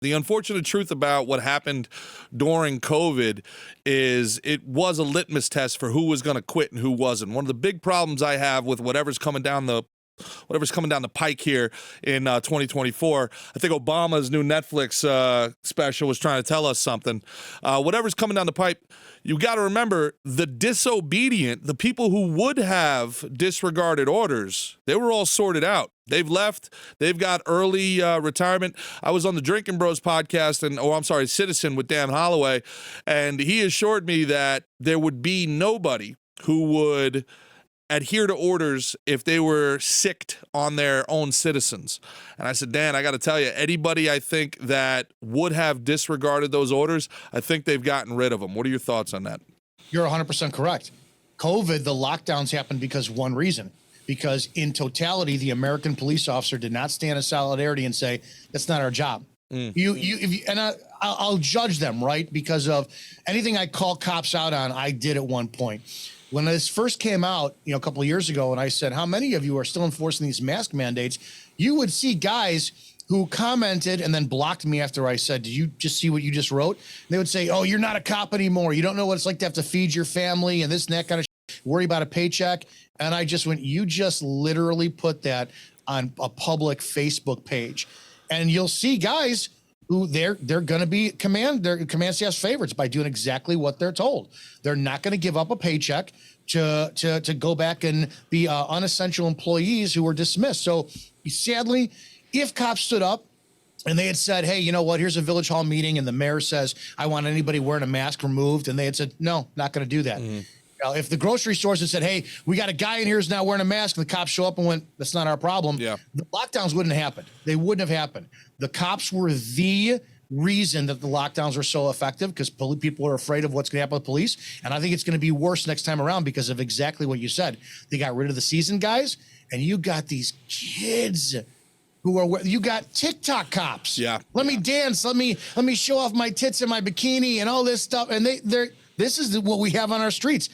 The unfortunate truth about what happened during COVID is it was a litmus test for who was going to quit and who wasn't. One of the big problems I have with whatever's coming down the pike here in 2024. I think Obama's new Netflix special was trying to tell us something. Whatever's coming down the pipe, you got to remember the disobedient, the people who would have disregarded orders, they were all sorted out. They've left. They've got early retirement. I was on the Drinking Bros podcast, Citizen with Dan Holloway, and he assured me that there would be nobody who would adhere to orders if they were sicked on their own citizens. And I said, Dan, I got to tell you, anybody I think that would have disregarded those orders, I think they've gotten rid of them. What are your thoughts on that? You're 100% correct. COVID, the lockdowns happened because of one reason. Because in totality, the American police officer did not stand in solidarity and say, that's not our job. I'll judge them, right? Because of anything I call cops out on, I did at one point. When this first came out, a couple of years ago, and I said, how many of you are still enforcing these mask mandates? You would see guys who commented and then blocked me after I said, did you just see what you just wrote? And they would say, oh, you're not a cop anymore. You don't know what it's like to have to feed your family and this and that kind of shit, worry about a paycheck. And I just went, you just literally put that on a public Facebook page. And you'll see guys who they're going to be command staff's favorites by doing exactly what they're told. They're not going to give up a paycheck to go back and be unessential employees who were dismissed. So sadly, if cops stood up and they had said, hey, you know what, here's a village hall meeting and the mayor says, I want anybody wearing a mask removed. And they had said, no, not going to do that. If the grocery stores had said, hey, we got a guy in here who's now wearing a mask, and the cops show up and went, that's not our problem. Yeah. The lockdowns wouldn't have happened. They wouldn't have happened. The cops were the reason that the lockdowns were so effective because people are afraid of what's going to happen with police. And I think it's going to be worse next time around because of exactly what you said. They got rid of the seasoned guys, and you got these kids who are, you got TikTok cops. Yeah. Let me dance. Let me show off my tits and my bikini and all this stuff. And this is what we have on our streets.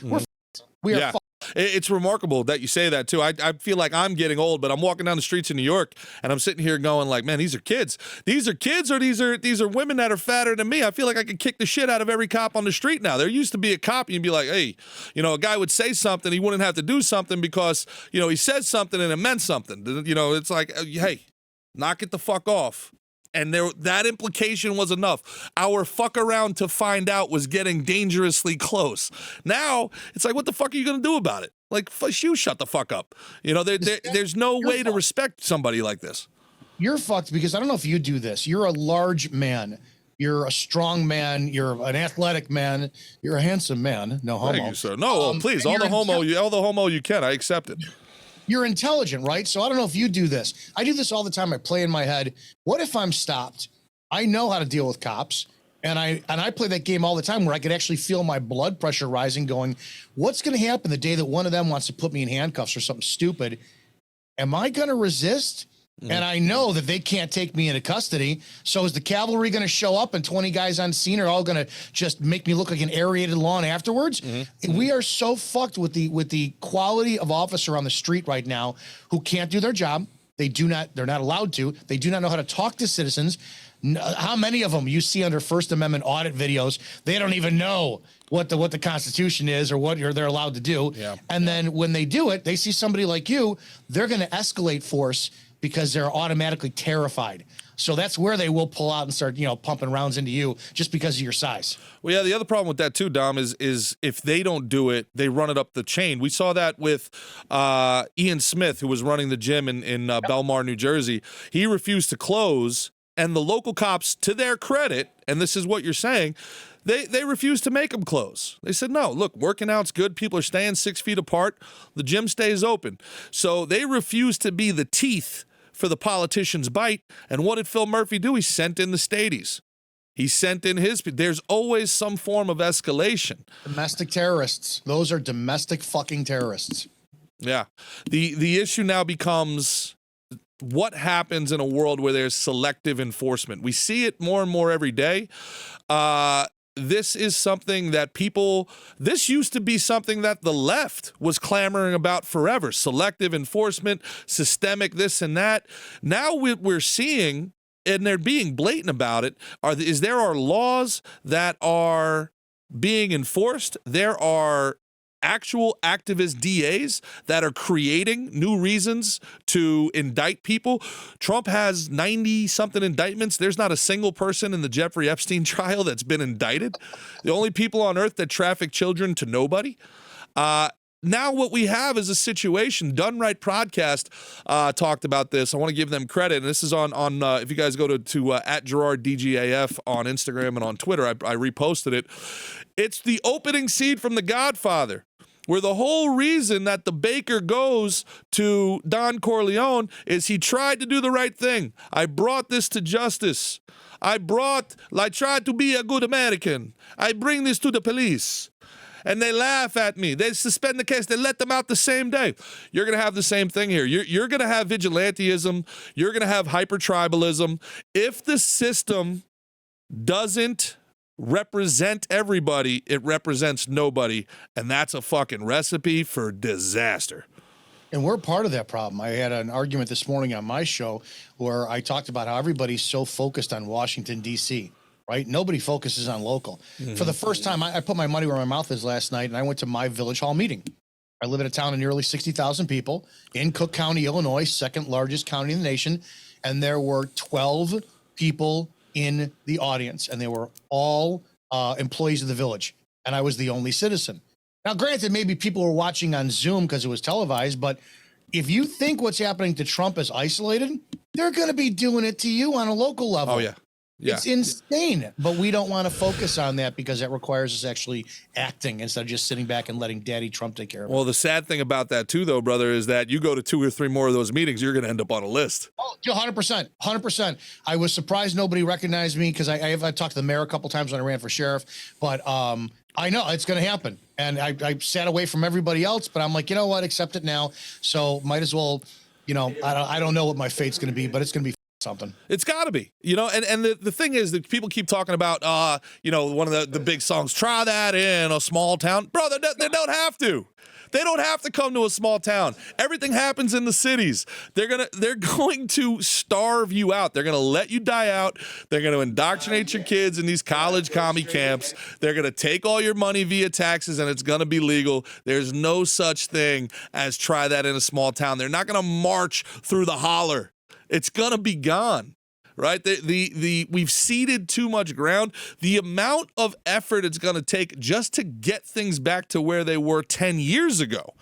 We are It's remarkable that you say that too. I feel like I'm getting old, but I'm walking down the streets in New York and I'm sitting here going like, man, these are kids. These are kids, or these are women that are fatter than me. I feel like I could kick the shit out of every cop on the street now. There used to be a cop, you'd be like, hey, a guy would say something, he wouldn't have to do something because, he said something and it meant something. It's like, hey, knock it the fuck off. And that implication was enough. Our fuck around to find out was getting dangerously close. Now, it's like, what the fuck are you going to do about it? Like, you shut the fuck up. There's no way to respect somebody like this. You're fucked because I don't know if you do this. You're a large man. You're a strong man. You're an athletic man. You're a handsome man. No homo. Thank you, sir. No, please, all the homo you can. I accept it. You're intelligent, right? So I don't know if you do this. I do this all the time. I play in my head. What if I'm stopped? I know how to deal with cops. And I play that game all the time where I could actually feel my blood pressure rising going, what's going to happen the day that one of them wants to put me in handcuffs or something stupid? Am I going to resist? And I know that they can't take me into custody. So is the cavalry going to show up and 20 guys on scene are all going to just make me look like an aerated lawn afterwards? We are so fucked with the quality of officer on the street right now who can't do their job. They're not allowed to. They do not know how to talk to citizens. How many of them you see under First Amendment audit videos, they don't even know what the Constitution is or what they're allowed to do. Yeah. And then when they do it, they see somebody like you, they're going to escalate force because they're automatically terrified. So that's where they will pull out and start, pumping rounds into you just because of your size. Well, yeah, the other problem with that too, Dom, is if they don't do it, they run it up the chain. We saw that with Ian Smith, who was running the gym in Belmar, New Jersey. He refused to close, and the local cops, to their credit, and this is what you're saying, they refused to make them close. They said, no, look, working out's good. People are staying 6 feet apart. The gym stays open. So they refused to be the teeth for the politician's bite. And what did Phil Murphy do? He sent in the Stadies. He sent in his. There's always some form of escalation. Domestic terrorists. Those are domestic fucking terrorists. Yeah. The issue now becomes what happens in a world where there's selective enforcement. We see it more and more every day. This is something that this used to be something that the left was clamoring about forever. Selective enforcement, systemic this and that. Now we're seeing and they're being blatant about it, there are laws that are being enforced. There are actual activist DAs that are creating new reasons to indict people. Trump has 90-something indictments. There's not a single person in the Jeffrey Epstein trial that's been indicted. The only people on earth that traffic children to nobody. Now what we have is a situation. Done Right podcast talked about this. I want to give them credit. And this is on if you guys go to at Gerard DGAF on Instagram and on Twitter, I reposted it. It's the opening scene from The Godfather, where the whole reason that the baker goes to Don Corleone is he tried to do the right thing. I brought this to justice. I tried to be a good American. I bring this to the police. And they laugh at me. They suspend the case. They let them out the same day. You're going to have the same thing here. You're going to have vigilantism. You're going to have hyper-tribalism. If the system doesn't represent everybody, it represents nobody. And that's a fucking recipe for disaster. And we're part of that problem. I had an argument this morning on my show where I talked about how everybody's so focused on Washington, D.C., right? Nobody focuses on local. For the first time, I put my money where my mouth is last night, and I went to my village hall meeting. I live in a town of nearly 60,000 people in Cook County, Illinois, second largest county in the nation. And there were 12 people in the audience, and they were all employees of the village. And I was the only citizen. Now, granted, maybe people were watching on Zoom because it was televised, but if you think what's happening to Trump is isolated, they're going to be doing it to you on a local level. Oh, yeah. Yeah. It's insane, but we don't want to focus on that because that requires us actually acting instead of just sitting back and letting Daddy Trump take care of it. Well, the sad thing about that too, though, brother, is that you go to 2 or 3 more of those meetings, you're going to end up on a list. Oh, 100%, 100%. I was surprised nobody recognized me because I talked to the mayor a couple times when I ran for sheriff, but I know it's going to happen. And I sat away from everybody else, but I'm like, you know what, accept it now. So might as well, I don't know what my fate's going to be, but it's going to be something. It's got to be, and the thing is that people keep talking about, one of the big songs, try that in a small town. Bro, they don't have to. They don't have to come to a small town. Everything happens in the cities. They're going to starve you out. They're going to let you die out. They're going to indoctrinate your kids in these college commie camps. They're going to take all your money via taxes, and it's going to be legal. There's no such thing as try that in a small town. They're not going to march through the holler. It's going to be gone, right? We've ceded too much ground. The amount of effort it's going to take just to get things back to where they were 10 years ago.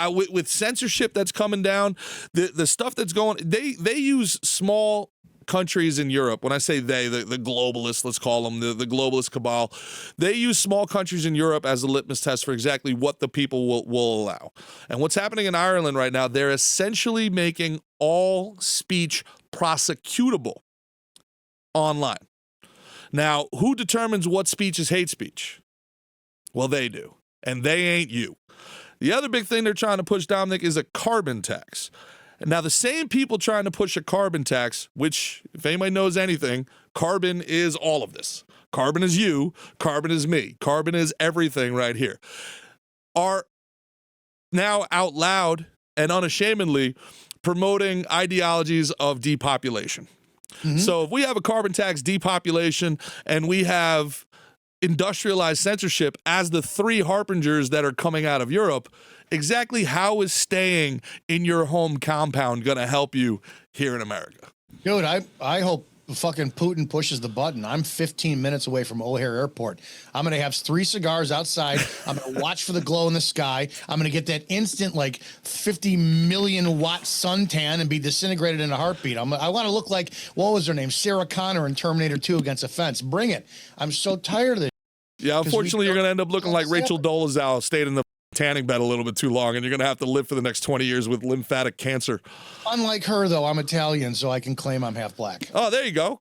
With censorship that's coming down, the stuff that's going, they use small countries in Europe. When I say they, the globalists, let's call them the globalist cabal, they use small countries in Europe as a litmus test for exactly what the people will allow. And what's happening in Ireland right now, they're essentially making all speech prosecutable online. Now, who determines what speech is hate speech? Well, they do. And they ain't you. The other big thing they're trying to push, Dominic, is a carbon tax. Now, the same people trying to push a carbon tax, which, if anybody knows anything, carbon is all of this. Carbon is you. Carbon is me. Carbon is everything right here. Are now out loud and unashamedly promoting ideologies of depopulation. Mm-hmm. So if we have a carbon tax, depopulation, and we have industrialized censorship as the 3 harbingers that are coming out of Europe, exactly how is staying in your home compound going to help you here in America? Dude, I hope fucking Putin pushes the button. I'm 15 minutes away from O'Hare Airport. I'm going to have 3 cigars outside. I'm going to watch for the glow in the sky. I'm going to get that instant, 50 million watt suntan and be disintegrated in a heartbeat. I want to look like, what was her name? Sarah Connor in Terminator 2 against a fence. Bring it. I'm so tired of this. Yeah, unfortunately, you're going to end up looking like Rachel Dolezal, stayed in the tanning bed a little bit too long, and you're going to have to live for the next 20 years with lymphatic cancer. Unlike her, though, I'm Italian, so I can claim I'm half black. Oh, there you go.